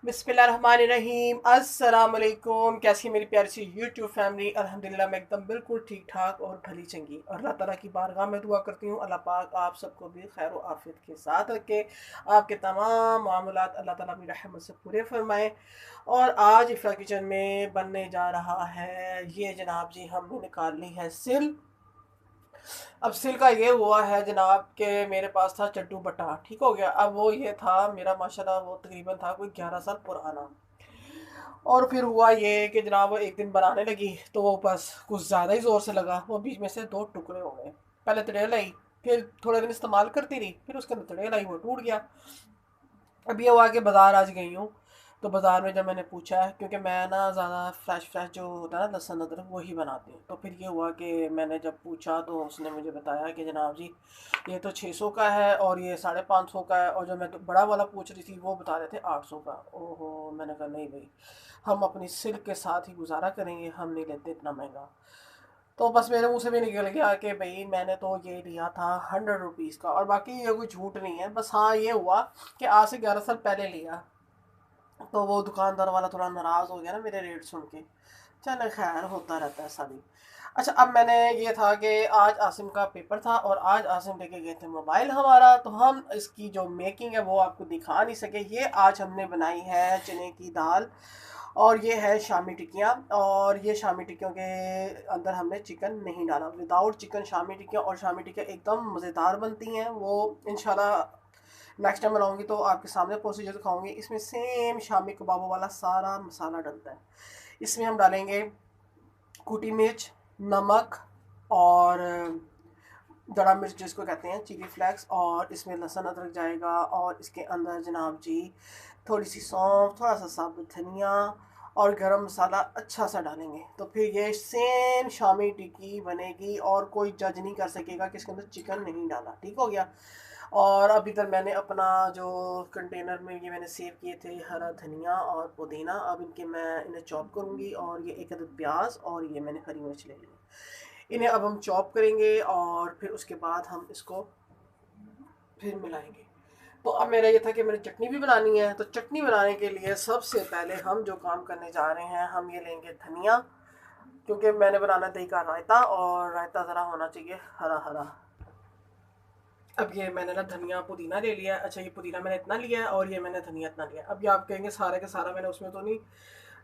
बिस्मिल्लाहिर्रहमानिर्रहीम। अस्सलाम वालेकुम। कैसी है मेरी प्यारी सी यूट्यूब फैमिली। अल्हम्दुलिल्लाह मैं एकदम बिल्कुल ठीक ठाक और भली चंगी, और अल्लाह ताला की बारगाह में दुआ करती हूँ अल्लाह पाक आप सबको भी खैर व आफियत के साथ रखे, आपके तमाम मामलात अल्लाह ताला अपनी रहमत से पूरे फरमाए। और आज इफ्तार किचन में बनने जा रहा है ये जनाब जी, हमने निकाल ली है सिल। अब सिल का ये हुआ है जनाब के मेरे पास था चट्टू बट्टा, ठीक हो गया। अब वो ये था मेरा माशाल्लाह, वो तकरीबन था कोई 11 साल पुराना। और फिर हुआ ये कि जनाब वो एक दिन बनाने लगी तो वो बस कुछ ज़्यादा ही ज़ोर से लगा, वो बीच में से दो टुकड़े हो गए। पहले तड़ेल आई, फिर थोड़े दिन इस्तेमाल करती रही, फिर उसके अंदर तड़ेल आई, वो टूट गया। अब ये हुआ कि बाज़ार आज गई हूँ, तो बाज़ार में जब मैंने पूछा है, क्योंकि मैं ना ज़्यादा फ्रेश फ्रेश जो होता है ना लहसुन अदरक वही बनाती हूँ, तो फिर ये हुआ कि मैंने जब पूछा तो उसने मुझे बताया कि जनाब जी ये तो 600 का है और ये 550 का है, और जो मैं तो बड़ा वाला पूछ रही थी वो बता रहे थे 800 का। ओहो, मैंने कहा नहीं भाई, हम अपनी सिल्क के साथ ही गुजारा करेंगे, हम नहीं लेते इतना महंगा। तो बस मेरे मुंह से भी निकल गया कि भाई मैंने तो ये लिया था 100 रुपीज़ का, और बाकी ये कोई झूठ नहीं है। बस हाँ ये हुआ कि आज से 11 साल पहले लिया, तो वो दुकानदार वाला थोड़ा नाराज़ हो गया ना मेरे रेट सुन के। चलो खैर, होता रहता है सभी। अच्छा, अब मैंने ये था कि आज आसिम का पेपर था और आज आसिम लेके गए थे मोबाइल हमारा, तो हम इसकी जो मेकिंग है वो आपको दिखा नहीं सके। ये आज हमने बनाई है चने की दाल, और ये है शामी टिक्कियाँ, और ये शामी टिक्कियों के अंदर हमने चिकन नहीं डाला। विदाउट चिकन शामी टिक्कियाँ, और शामी टिक्कियाँ एकदम मज़ेदार बनती हैं वो। इंशाल्लाह नेक्स्ट टाइम बनाऊंगी तो आपके सामने प्रोसीजर दिखाऊंगी। इसमें सेम शामी कबाबों वाला सारा मसाला डलता है। इसमें हम डालेंगे कुटी मिर्च, नमक, और दड़ा मिर्च जिसको कहते हैं चिली फ्लेक्स, और इसमें लहसुन अदरक जाएगा, और इसके अंदर जनाब जी थोड़ी सी सौंफ, थोड़ा सा साबुत धनिया और गरम मसाला अच्छा सा डालेंगे। तो फिर ये सेम शामी टिक्की बनेगी और कोई जज नहीं कर सकेगा कि इसके अंदर चिकन नहीं डाला, ठीक हो गया। और अभी तक मैंने अपना जो कंटेनर में ये मैंने सेव किए थे हरा धनिया और पुदीना, अब इनके मैं इन्हें चॉप करूँगी, और ये एक अदद प्याज, और ये मैंने हरी मिर्च ले ली। इन्हें अब हम चॉप करेंगे और फिर उसके बाद हम इसको फिर मिलाएंगे। तो अब मेरा ये था कि मैंने चटनी भी बनानी है, तो चटनी बनाने के लिए सबसे पहले हम जो काम करने जा रहे हैं, हम ये लेंगे धनिया, क्योंकि मैंने बनाना दही का रायता, और रायता ज़रा होना चाहिए हरा हरा। अब ये मैंने ना धनिया पुदीना ले लिया है। अच्छा, ये पुदीना मैंने इतना लिया है और ये मैंने धनिया इतना लिया है। अब ये आप कहेंगे सारा का सारा मैंने उसमें तो नहीं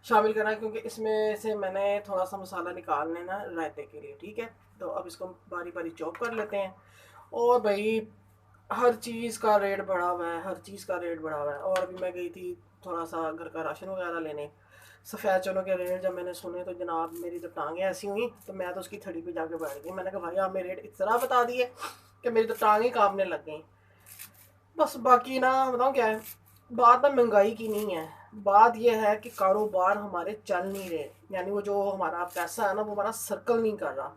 शामिल करना है, क्योंकि इसमें से मैंने थोड़ा सा मसाला निकाल लेना रायते के लिए, ठीक है। तो अब इसको बारी बारी चॉप कर लेते हैं। और भाई हर चीज़ का रेट बढ़ा हुआ है, हर चीज़ का रेट बढ़ा हुआ है। और अभी मैं गई थी थोड़ा सा घर का राशन वगैरह लेने, सफ़ेद चनों के रेट जब मैंने सुने तो जनाब मेरी तो टांगें ऐसी हुई, तो मैं तो उसकी थड़ी पे जाके बैठ गई। मैंने कहा भाई आपने रेट इस तरह बता दिए कि मेरी तो टांगें कांपने लग गई। बस बाकी ना बताऊँ क्या है, बात ना महंगाई की नहीं है, बात यह है कि कारोबार हमारे चल नहीं रहे, यानी वो जो हमारा पैसा है ना वो हमारा सर्कल नहीं कर रहा।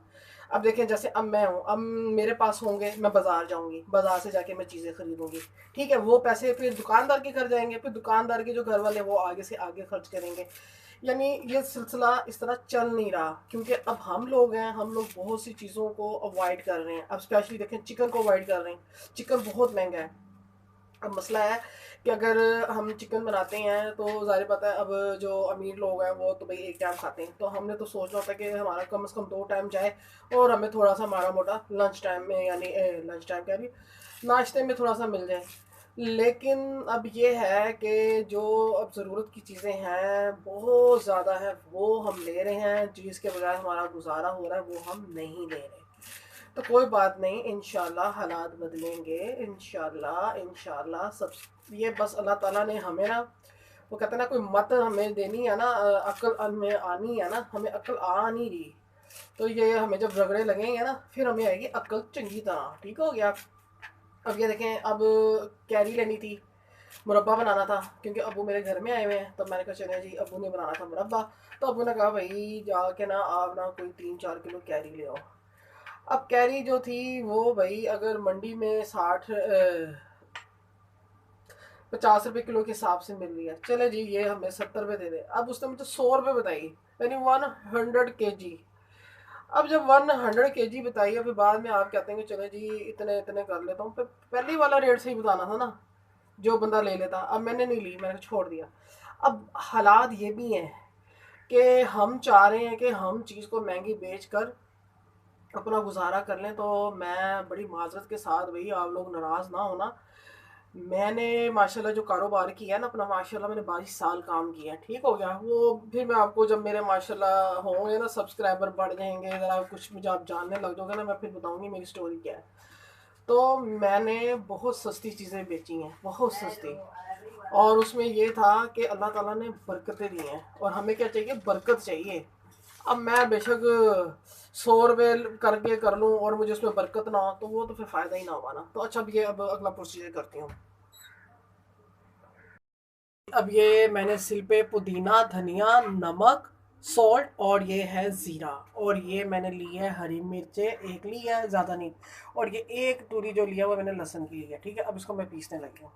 अब देखें, जैसे अब मैं हूँ, अब मेरे पास होंगे, मैं बाज़ार जाऊँगी, बाज़ार से जाके मैं चीज़ें खरीदूँगी, ठीक है। वो पैसे फिर दुकानदार के घर जाएंगे, फिर दुकानदार के जो घर वाले वो आगे से आगे खर्च करेंगे। यानी ये सिलसिला इस तरह चल नहीं रहा, क्योंकि अब हम लोग हैं, हम लोग बहुत सी चीज़ों को अवॉइड कर रहे हैं। अब स्पेशली देखें, चिकन को अवॉइड कर रहे हैं, चिकन बहुत महंगा है। अब मसला है कि अगर हम चिकन बनाते हैं तो ज़ाहिर पता है, अब जो अमीर लोग हैं वो तो भाई एक टाइम खाते हैं, तो हमने तो सोचना होता है कि हमारा कम से कम 2 टाइम जाए, और हमें थोड़ा सा माड़ा मोटा लंच टाइम में, यानी लंच टाइम क्या भी, नाश्ते में थोड़ा सा मिल जाए। लेकिन अब ये है कि जो अब ज़रूरत की चीज़ें हैं बहुत ज़्यादा है, वो हम ले रहे हैं, चीज़ के बगैर हमारा गुजारा हो रहा है वो हम नहीं ले रहे। तो कोई बात नहीं, इंशाल्लाह हालात बदलेंगे, इंशाल्लाह इंशाल्लाह सब। ये बस अल्लाह ताला ने हमें ना, वो कहते हैं ना, कोई मत हमें देनी है ना, अक्ल हमें आनी है ना, हमें अक्ल आ नहीं रही। तो ये हमें जब रगड़े लगेंगे ना फिर हमें आएगी अक्ल चंगी तरह, ठीक हो गया। अब ये देखें, अब कैरी लेनी थी, मुरब्बा बनाना था, क्योंकि अबू मेरे घर में आए हुए हैं, तो मैंने कहा चले जी, अबू ने बनाना था मुरब्बा। तो अबू ने कहा भाई जाके ना आप ना कोई 3-4 किलो कैरी ले आओ। अब कैरी जो थी वो भाई अगर मंडी में 50 रुपए किलो के हिसाब से मिल रही है, चले जी ये हमें 70 रुपये दे दे। अब उसने मुझे 100 रुपये बताई, यानी 100 kg। अब जब 100 kg बताई है, फिर बाद में आप कहते हैं कि चले जी इतने इतने कर लेता हूँ, फिर पहले वाला रेट से ही बताना था ना, जो बंदा ले लेता। अब मैंने नहीं ली, मैंने छोड़ दिया। अब हालात ये भी हैं कि हम चाह रहे हैं कि हम चीज़ को महंगी बेच कर अपना गुजारा कर लें। तो मैं बड़ी माजरत के साथ, भाई आप लोग नाराज़ ना होना, मैंने माशाल्लाह जो कारोबार किया है ना अपना, माशाल्लाह मैंने 22 साल काम किया है, ठीक हो गया। वो फिर मैं आपको जब मेरे माशाल्लाह होंगे ना सब्सक्राइबर बढ़ जाएंगे, ज़रा कुछ मुझे आप जानने लग जाओगे ना, मैं फिर बताऊंगी मेरी स्टोरी क्या है। तो मैंने बहुत सस्ती चीज़ें बेची हैं, बहुत सस्ती। और उसमें ये था कि अल्लाह ताला ने बरकतें दी हैं, और हमें क्या चाहिए, बरकत चाहिए। अब मैं बेशक 100 रुपये करके कर लूँ और मुझे उसमें बरकत ना हो, तो वो तो फिर फ़ायदा ही ना होगा ना। तो अच्छा, अब ये अब अगला प्रोसीजर करती हूँ। अब ये मैंने सिल पे पुदीना, धनिया, नमक, सॉल्ट, और ये है ज़ीरा, और ये मैंने ली है हरी मिर्चें, एक ली है, ज़्यादा नहीं। और ये एक तूरी जो लिया वो मैंने लहसुन की लिया, ठीक है। अब इसको मैं पीसने लगी हूँ।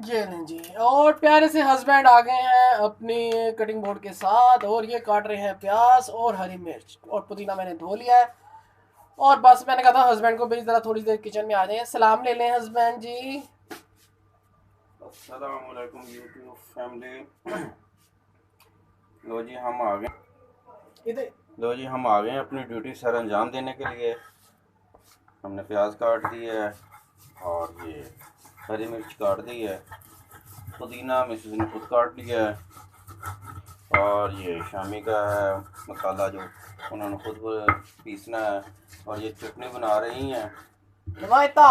ये लें जी, और प्यारे से हस्बैंड आ गए हैं अपनी कटिंग बोर्ड के साथ, और ये काट रहे हैं प्याज और हरी मिर्च, और पुदीना मैंने धो लिया है। और बस मैंने कहा था हस्बैंड को भी ज़रा थोड़ी देर किचन में आ जाए। सलाम ले लें हस्बैंड जी। अस्सलाम वालेकुम यूट्यूब फैमिली। लो जी हम आ गए। इधर लो जी हम आ गए अपनी ड्यूटी सर अंजाम देने के लिए। हमने प्याज काट दी है और ये हरी मिर्च काट दी है, पुदीना मिसेस ने खुद काट लिया है, और ये शामी का है मसाला जो उन्होंने खुद पीसना है, और ये चटनी बना रही हैं। रायता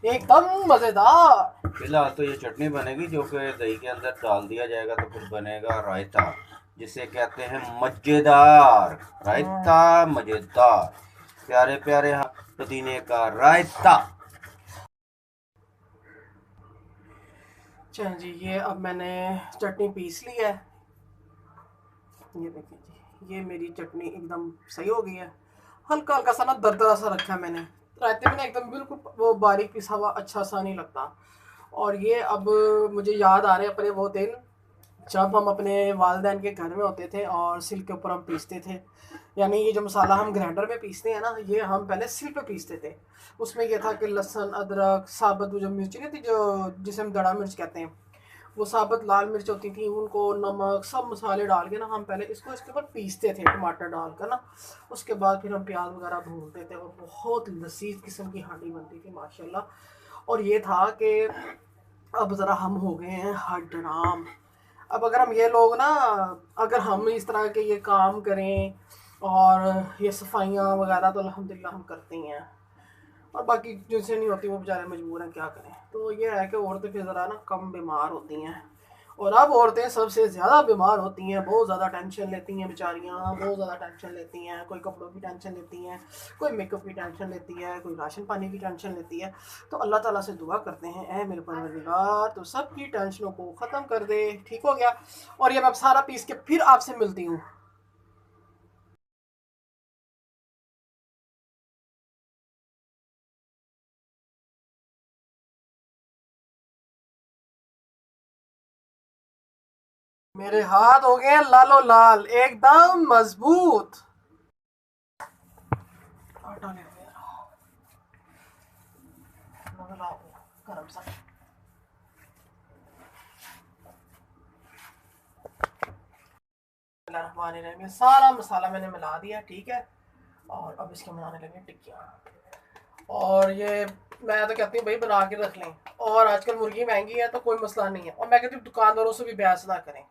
एकदम मज़ेदार। फिलहाल तो ये चटनी बनेगी जो कि दही के अंदर डाल दिया जाएगा, तो फिर बनेगा रायता, जिसे कहते हैं मज़ेदार रायता। मज़ेदार प्यारे प्यारे पुदीने का रायता। चल जी, ये अब मैंने चटनी पीस ली है। ये देखिए जी, ये मेरी चटनी एकदम सही हो गई है। हल्का हल्का सा ना दरदरा सा रखा है मैंने। रायते में ना एकदम बिल्कुल वो बारीक पिसा हुआ अच्छा सा नहीं लगता। और ये अब मुझे याद आ रहे हैं अपने वो दिन जब हम अपने वालदैन के घर में होते थे और सिल के ऊपर हम पीसते थे। यानी ये जो मसाला हम ग्राइंडर में पीसते हैं ना, ये हम पहले सिल पे पीसते थे। उसमें ये था कि लहसुन, अदरक, साबुत वो जो मिर्ची नहीं थी, जो जिसे हम दड़ा मिर्च कहते हैं, वो साबुत लाल मिर्च होती थी, उनको नमक सब मसाले डाल के ना हम पहले इसको इसके ऊपर पीसते थे, टमाटर डाल कर ना। उसके बाद फिर हम प्याज वगैरह भूनते थे, और बहुत लजीज किस्म की हांडी बनती थी माशाल्लाह। और ये था कि अब ज़रा हम हो गए हैं हड्डराम। अब अगर हम ये लोग ना, अगर हम इस तरह के ये काम करें और ये सफाइयाँ वगैरह, तो अल्हम्दुलिल्लाह हम करते ही हैं। और बाकी जिनसे नहीं होती वो बेचारे मजबूर हैं, क्या करें। तो ये है कि औरतें फिर ज़रा ना कम बीमार होती हैं। और अब औरतें सबसे ज़्यादा बीमार होती हैं, बहुत ज़्यादा टेंशन लेती हैं बेचारियाँ, बहुत ज़्यादा टेंशन लेती हैं। कोई कपड़ों की टेंशन लेती हैं, कोई मेकअप की टेंशन लेती है, कोई राशन पानी की टेंशन लेती है। तो अल्लाह ताला से दुआ करते हैं, ऐ मेरे परवरदिगार तो सबकी टेंशनों को ख़त्म कर दे। ठीक हो गया। और ये मैं अब सारा पीस के फिर आपसे मिलती हूँ। मेरे हाथ हो गए लालो लाल, एकदम मजबूत। आटा ले गरम सा। ये सारा मसाला मैंने मिला दिया, ठीक है। और अब इसके बनाने लगे टिक्कियाँ। और ये मैं तो कहती हूँ भाई बना के रख लें। और आजकल मुर्गी महंगी है तो कोई मसला नहीं है, और मैं कहती हूँ दुकानदारों से भी बहस ना करें।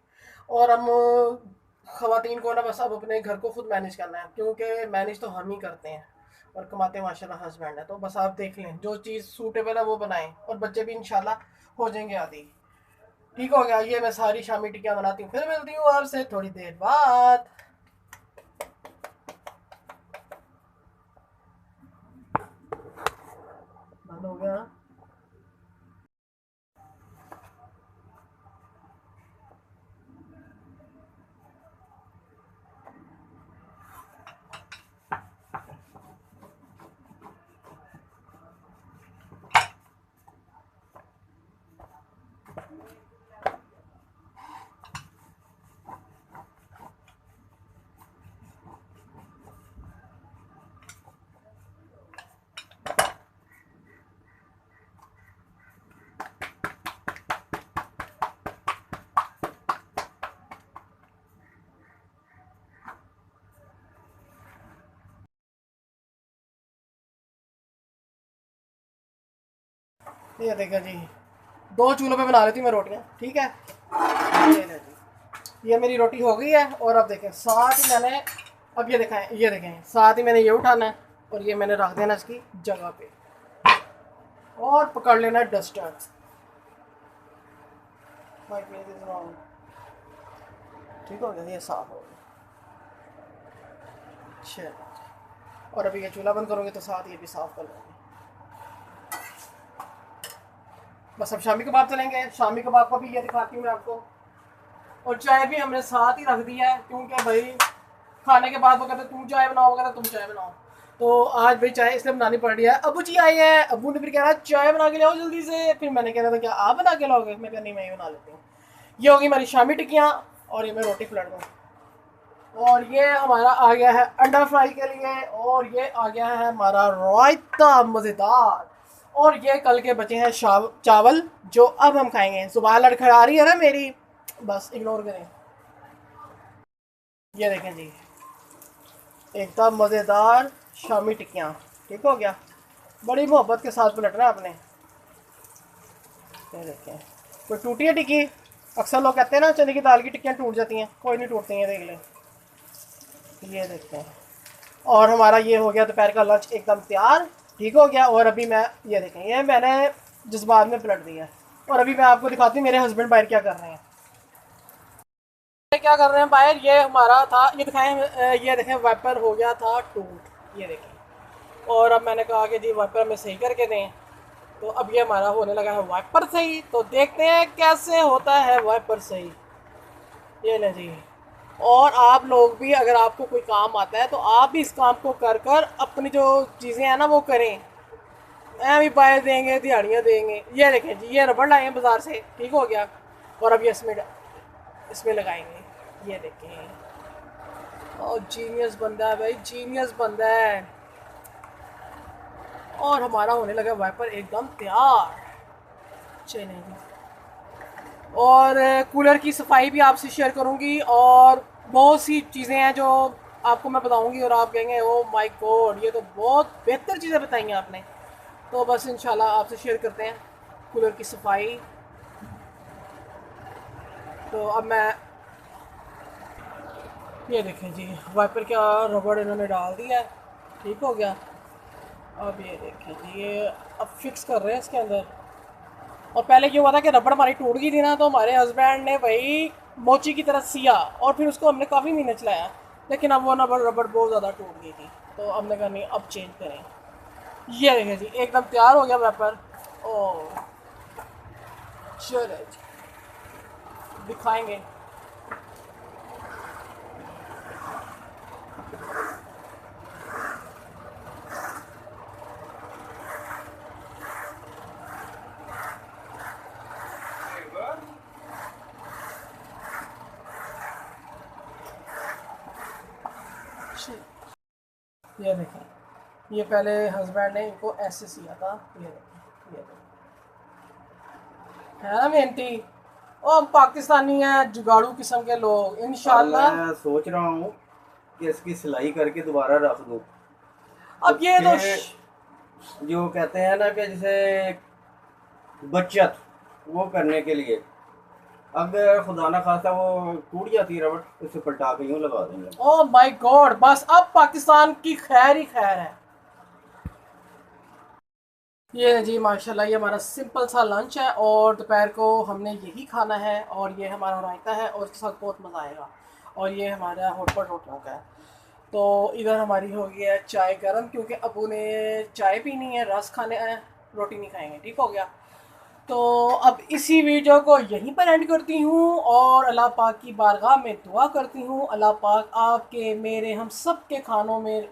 और हम खवातीन को ना बस अब अपने घर को खुद मैनेज करना है, क्योंकि मैनेज तो हम ही करते हैं और कमाते हैं माशाल्लाह हस्बैंड है। तो बस आप देख लें, जो चीज़ सूटेबल है वो बनाएं, और बच्चे भी इंशाल्लाह हो जाएंगे आदि। ठीक हो गया। ये मैं सारी शामी टिक्कियाँ बनाती हूँ, फिर मिलती हूँ आपसे थोड़ी देर बाद। बंद हो गया। ये देखें जी, 2 चूल्हों पे बना लेती हूँ मैं रोटियाँ, ठीक है। ये ले जी, ये मेरी रोटी हो गई है। और अब देखें साथ ही मैंने, अब ये देखें साथ ही मैंने ये उठाना है और ये मैंने रख देना इसकी जगह पे, और पकड़ लेना है डस्टर। ठीक हो गया, ये साफ हो गया। चलो, और अभी ये चूल्हा बंद करोगे तो साथ ये भी साफ कर लेंगे। बस अब शामी कबाब चलेंगे, शामी कबाब का भी ये दिखाती हूँ मैं आपको। और चाय भी हमने साथ ही रख दिया है, क्योंकि भाई खाने के बाद वो कहते तुम चाय बनाओ, वो कहते तुम चाय बनाओ। तो आज भाई चाय इसलिए बनानी पड़ रही है। अबू जी आए हैं, अबू ने फिर कह रहा चाय बना के लाओ जल्दी से। फिर मैंने कह रहा था क्या आप बना के लाओगे, मैं कहा नहीं मैं ही बना लेती हूँ। ये होगी हमारी शामी टिक्कियाँ, और ये मैं रोटी पलट दूँ। और ये हमारा आ गया है अंडा फ्राई के लिए, और ये आ गया है हमारा रायता मज़ेदार। और ये कल के बचे हैं चावल, जो अब हम खाएंगे। सुबह लड़खड़ा रही है ना मेरी, बस इग्नोर करें। ये देखें जी, एकदम मज़ेदार शामी टिक्कियाँ। ठीक हो गया, बड़ी मोहब्बत के साथ पलटना है आपने। ये देखें, कोई टूटी है टिक्की? अक्सर लोग कहते हैं ना चने की दाल की टिक्कियाँ टूट जाती हैं, कोई नहीं टूटती हैं, देख लें। ये देखते हैं, और हमारा ये हो गया दोपहर का लंच एकदम तैयार। ठीक हो गया। और अभी मैं ये देखें, ये मैंने जज्बात में पलट दिया है। और अभी मैं आपको दिखाती हूँ मेरे हस्बैंड बाहर क्या कर रहे हैं। क्या कर रहे हैं बाहर, ये हमारा था, ये दिखाएं, ये देखें वाइपर हो गया था टूट, ये देखें। और अब मैंने कहा कि जी वाइपर में सही करके दें, तो अब ये हमारा होने लगा है वाइपर सही। तो देखते हैं कैसे होता है वाइपर सही। ये ले जी, और आप लोग भी अगर आपको कोई काम आता है तो आप भी इस काम को कर कर अपनी जो चीज़ें हैं ना वो करें। ऐ भी पाए देंगे, दिहाड़ियाँ देंगे। ये देखें जी, ये रबड़ लाए हैं बाज़ार से। ठीक हो गया। और अब ये इसमें लगाएंगे। ये देखें, और जीनियस बंदा है भाई, जीनियस बंदा है। और हमारा होने लगा वाइपर एकदम तैयार। चलेंगे, और कूलर की सफाई भी आपसे शेयर करूंगी, और बहुत सी चीज़ें हैं जो आपको मैं बताऊंगी, और आप कहेंगे ओ माय गॉड ये तो बहुत बेहतर चीज़ें बताई हैं आपने। तो बस इंशाल्लाह आपसे शेयर करते हैं कूलर की सफाई। तो अब मैं, ये देखें जी वाइपर का रबड़ इन्होंने डाल दिया है। ठीक हो गया। अब ये देखें जी, ये अब फिक्स कर रहे हैं इसके अंदर। और पहले क्या हुआ था कि रबड़ हमारी टूट गई थी ना, तो हमारे हस्बैंड ने वही मोची की तरह सिया, और फिर उसको हमने काफ़ी महीने चलाया। लेकिन अब वो रबड़ रबड़ बहुत ज़्यादा टूट गई थी, तो हमने कहा नहीं अब चेंज करें। ये देखें जी एकदम तैयार हो गया वेपर। ओह चलो जी, दिखाएंगे। ये देखें, ये पहले हस्बैंड ने इनको ऐसे सिया था। ये देखें, ये देखें, है ना मेहनती। ओ हम पाकिस्तानी हैं, जुगाड़ू किस्म के लोग। इंशाल्लाह मैं सोच रहा हूँ कि इसकी सिलाई करके दोबारा रख दूँ। अब ये तो जो कहते हैं ना कि जैसे बचत वो करने के लिए, अगर खुदा ना खास्ता वो टूट जाती है रबड़, उसे पलटा के यूँ लगा देंगे। ओ माय गॉड, बस अब पाकिस्तान की खैर ही खैर है। ये जी माशाल्लाह, ये हमारा सिंपल सा लंच है, और दोपहर को हमने यही खाना है। और ये हमारा रायता है, और इसके साथ बहुत मज़ा आएगा। और ये हमारा हॉटपॉट रोटियों का है। तो इधर हमारी हो गई है चाय गर्म, क्योंकि अबू ने चाय पीनी है, रस खाने हैं, रोटी नहीं खाएंगे। ठीक हो गया। तो अब इसी वीडियो को यहीं पर एंड करती हूँ, और अल्लाह पाक की बारगाह में दुआ करती हूँ अल्लाह पाक आपके मेरे हम सब के खानों में,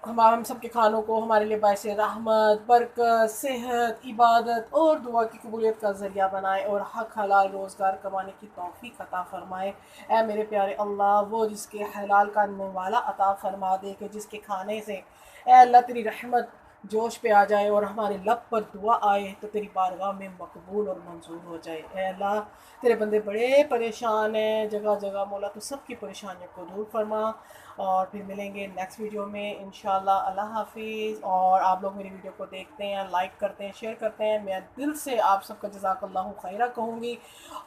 हम सब के खानों को हमारे लिए बायसे रहमत, बरकत, सेहत, इबादत और दुआ की कबूलियत का ज़रिया बनाए, और हक हलाल रोज़गार कमाने की तौफीक अता फ़रमाए। ऐ मेरे प्यारे अल्लाह, वो जिसके हलाल का वाला अता फ़रमा दे, कि जिसके खाने से ऐ अल्लाह तेरी रहमत जोश पे आ जाए, और हमारे लब पर दुआ आए तो तेरी बारगाह में मकबूल और मंजूर हो जाए। ऐ अल्लाह, तेरे बंदे बड़े परेशान हैं जगह जगह, मौला तो सबकी परेशानियों को दूर फरमा। और फिर मिलेंगे नेक्स्ट वीडियो में इंशाल्लाह। अल्लाह हाफिज़। और आप लोग मेरी वीडियो को देखते हैं, लाइक करते हैं, शेयर करते हैं, मैं दिल से आप सबका जज़ाकल्लाहु खैरा कहूँगी।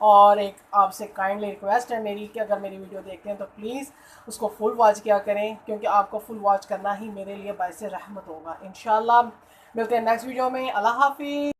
और एक आपसे काइंडली रिक्वेस्ट है मेरी कि अगर मेरी वीडियो देखते हैं तो प्लीज़ उसको फुल वॉच किया करें, क्योंकि आपको फुल वॉच करना ही मेरे लिए बाइस रहमत होगा। इंशाल्लाह मिलते हैं नेक्स्ट वीडियो में। अल्लाह हाफिज़।